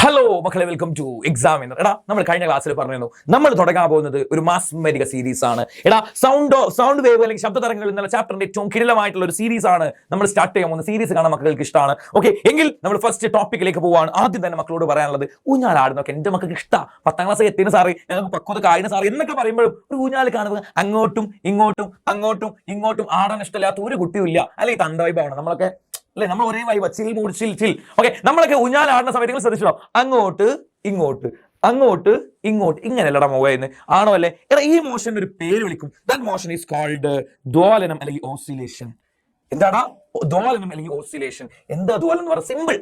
Hello മക്കളെ, welcome to examiner. എടാ, നമ്മൾ കഴിഞ്ഞ ക്ലാസ്സിൽ പറഞ്ഞിരുന്നു നമ്മൾ തുടങ്ങാൻ പോകുന്നത് ഒരു മാസ്മരിക സീരീസ് ആണ്. എടാ, സൗണ്ട് വേവ് അല്ലെങ്കിൽ ശബ്ദതരംഗങ്ങൾ എന്നുള്ള ചാപ്റ്ററിന്റെ ഏറ്റവും കിടിലമായിട്ടുള്ള ഒരു സീരീസ് ആണ് നമ്മൾ സ്റ്റാർട്ട് ചെയ്യാൻ പോകുന്നത്. സീരീസ് കാണാൻ മക്കൾക്ക് ഇഷ്ടമാണ്. ഓക്കെ, എങ്കിൽ നമ്മൾ ഫസ്റ്റ് ടോപ്പിക്കിലേക്ക് പോവാണ്. ആദ്യം തന്നെ മക്കളോട് പറയാനുള്ളത്, ഊഞ്ഞാലാടുന്നൊക്കെ എന്റെ മക്കൾക്ക് ഇഷ്ടമാണ്. 10ാം ക്ലാസ് എത്തിന് സാറി, ഞങ്ങൾക്ക് പക്വത കായിന് സാറി എന്നൊക്കെ പറയുമ്പോഴും ഒരു ഊഞ്ഞാൽ കാണുക അങ്ങോട്ടും ഇങ്ങോട്ടും ആടാൻ ഇഷ്ടമില്ലാത്ത ഒരു കുട്ടിയും ഇല്ല. അല്ലെങ്കിൽ തന്തവൈബാണ് നമ്മളൊക്കെ അല്ലെ, നമ്മൾ ഒരേ വൈബ് ചിൽ. ഓക്കെ, നമ്മളൊക്കെ ഊഞ്ഞാലാടുന്ന സമയത്ത് ശ്രദ്ധിച്ചോ, അങ്ങോട്ട് ഇങ്ങോട്ട് ഇങ്ങനെയല്ലടാ മൂവ്ന്ന് ആണോ അല്ലേ? എടാ, ഈ മോഷന് ഒരു പേര് വിളിക്കും. ദാറ്റ് മോഷൻ ഈസ് കോൾഡ് ദ്വാലനം അല്ലെങ്കിൽ ഓസിലേഷൻ. എന്താടാ ദ്വാലനം അല്ലെങ്കിൽ ഓസിലേഷൻ? എന്താ ദ്വാലനം എന്ന് പറയാം? സിമ്പിൾ,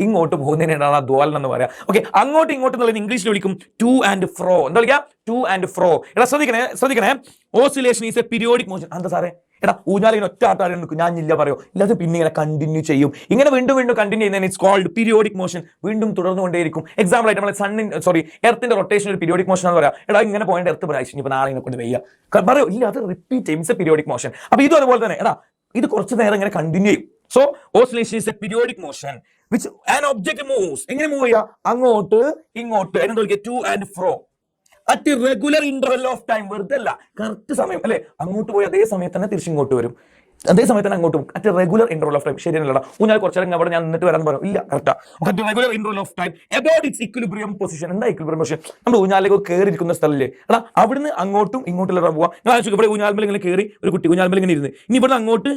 ഇങ്ങോട്ട് പോകുന്നതിനാണ് ദ്വാലനം എന്ന് പറയാം. ഓക്കെ, അങ്ങോട്ടും എന്നുള്ളത് ഇംഗ്ലീഷിൽ വിളിക്കും ടു ആൻഡ് ഫ്രോ. എന്താ വിളിക്കുക? Two and fro. എടാ ശ്രദ്ധിക്കണേ, oscillation is A periodic motion. എന്താ സാറേ? എടാ, ഊഞ്ഞാലിങ്ങനെ ഒറ്റ ആട്ടാടി നിൽക്കും, ഞാൻ ഇല്ല പറയോ? ഇല്ലാതെ പിന്നെ ഇങ്ങനെ കണ്ടിന്യൂ ചെയ്യും. ഇങ്ങനെ വീണ്ടും കണ്ടിന്യൂ ചെയ്യുന്നതിന് ഇറ്റ്സ് കോൾഡ് പീരിയോഡിക് മോഷൻ. വീണ്ടും തുടർന്നുകൊണ്ടേയിരിക്കും. എക്സാമ്പിൾ ആയിട്ട് നമ്മൾ എർത്തിന്റെ റൊട്ടേഷൻ ഒരു പീരിയോഡിക് മോഷൻ എന്ന് പറയാം. എടാ, ഇങ്ങനെ പോയിന്റ് എർത്ത് പ്രാവശ്യം ഇപ്പൊ നാളെ കൊണ്ട് വെയ്യ പറയോ? ഇല്ല, അത് റിപ്പീറ്റ് ചെയ്യും. It's A periodic motion. അപ്പൊ ഇതും അതുപോലെ തന്നെ, എടാ, ഇത് കുറച്ച് നേരം ഇങ്ങനെ കണ്ടിന്യൂ ചെയ്യും. So oscillation is A periodic motion which an object moves. എങ്ങനെ മൂവ് ചെയ്യുക? അങ്ങോട്ട് അതിനെന്താ two and fro at regular interval of time. വെറുതെ അല്ല, കറക്റ്റ് സമയം അല്ലെ? അങ്ങോട്ട് പോയി അതേ സമയത്ത് തന്നെ തിരിച്ചിങ്ങോട്ട് വരും, അതേ സമയത്ത് തന്നെ അങ്ങോട്ടും. At regular interval of time. ശരിയല്ലടാ, ഊഞ്ഞാൽ കുറച്ചു നേരം അവിടെ ഞാൻ നിന്നിട്ട് വരാൻ പറയും. ഇല്ല, കറക്റ്റാ. At regular interval of time about its equilibrium position. എന്താ ഇക്വിലിബ്രിയം പൊസിഷൻ? നമ്മൾ ഊഞ്ഞാലിലേക്ക് കയറിയിരിക്കുന്ന സ്ഥലല്ലേ? എടാ, അവിടുന്ന് അങ്ങോട്ടും ഇങ്ങോട്ടുള്ള പോവാ. ഞാൻ ആലോചിക്കും, ഇവിടെ ഊഞ്ഞാൽമേൽ ഇങ്ങനെ കയറി ഒരു കുട്ടി ഊഞ്ഞാൽമേൽ ഇങ്ങനെ ഇരുന്ന്, ഇനി ഇവിടെ അങ്ങോട്ട്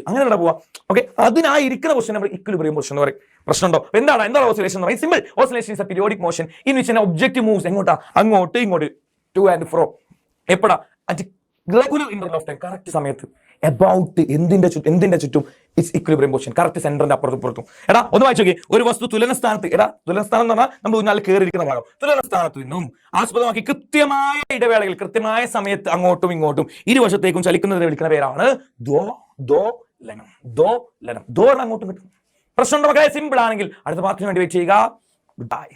അങ്ങനെ പോവാ. ഓക്കെ, അതിനായിരിക്കുന്ന പൊസിഷൻ നമ്മൾ ഇക്വിലിബ്രിയം പൊസിഷൻ എന്ന് പറയും. പ്രശ്നമുണ്ടോ? എന്താണ് ഓസിലേഷൻ എന്ന് പറയും? Simple, oscillation is A periodic motion in which an object moves. എങ്ങോട്ടാ? അങ്ങോട്ട് ടു ആൻഡ് ഫ്രോ. എപ്പോഴാ? At regular interval of time. Correct സമയത്ത്. എബൌട്ട് എന്തിന്റെ ചുറ്റും ഇറ്റ്സ് ഇക്വിലിബ്രിയം പൊസിഷൻ. കറക്റ്റ് സെന്ററിന്റെ അപ്പുറത്തും. എടാ, ഒന്ന് വായിച്ചു നോക്കി. ഒരു വസ്തു തുലന സ്ഥാനത്ത്. എടാ, തുലന സ്ഥാനം എന്ന് പറഞ്ഞാൽ നമ്മൾ ഊഞ്ഞാൽ കയറിയിരിക്കുന്ന ഭാഗം. തുലന സ്ഥാനത്ത് നിന്നും ആസ്പദമാക്കി കൃത്യമായ ഇടവേളകളിൽ കൃത്യമായ സമയത്ത് അങ്ങോട്ടും ഇങ്ങോട്ടും ഇരുവശത്തേക്കും ചലിക്കുന്നതിനെ വിളിക്കുന്ന പേരാണ് ദോലനം. ദോലനം അങ്ങോട്ടും കിട്ടും. പ്രശ്നമുണ്ടോ മക്കളെ? സിമ്പിൾ ആണെങ്കിൽ അടുത്ത പാർട്ടിന് വേണ്ടി വെയിറ്റ് ചെയ്യുക. Good bye.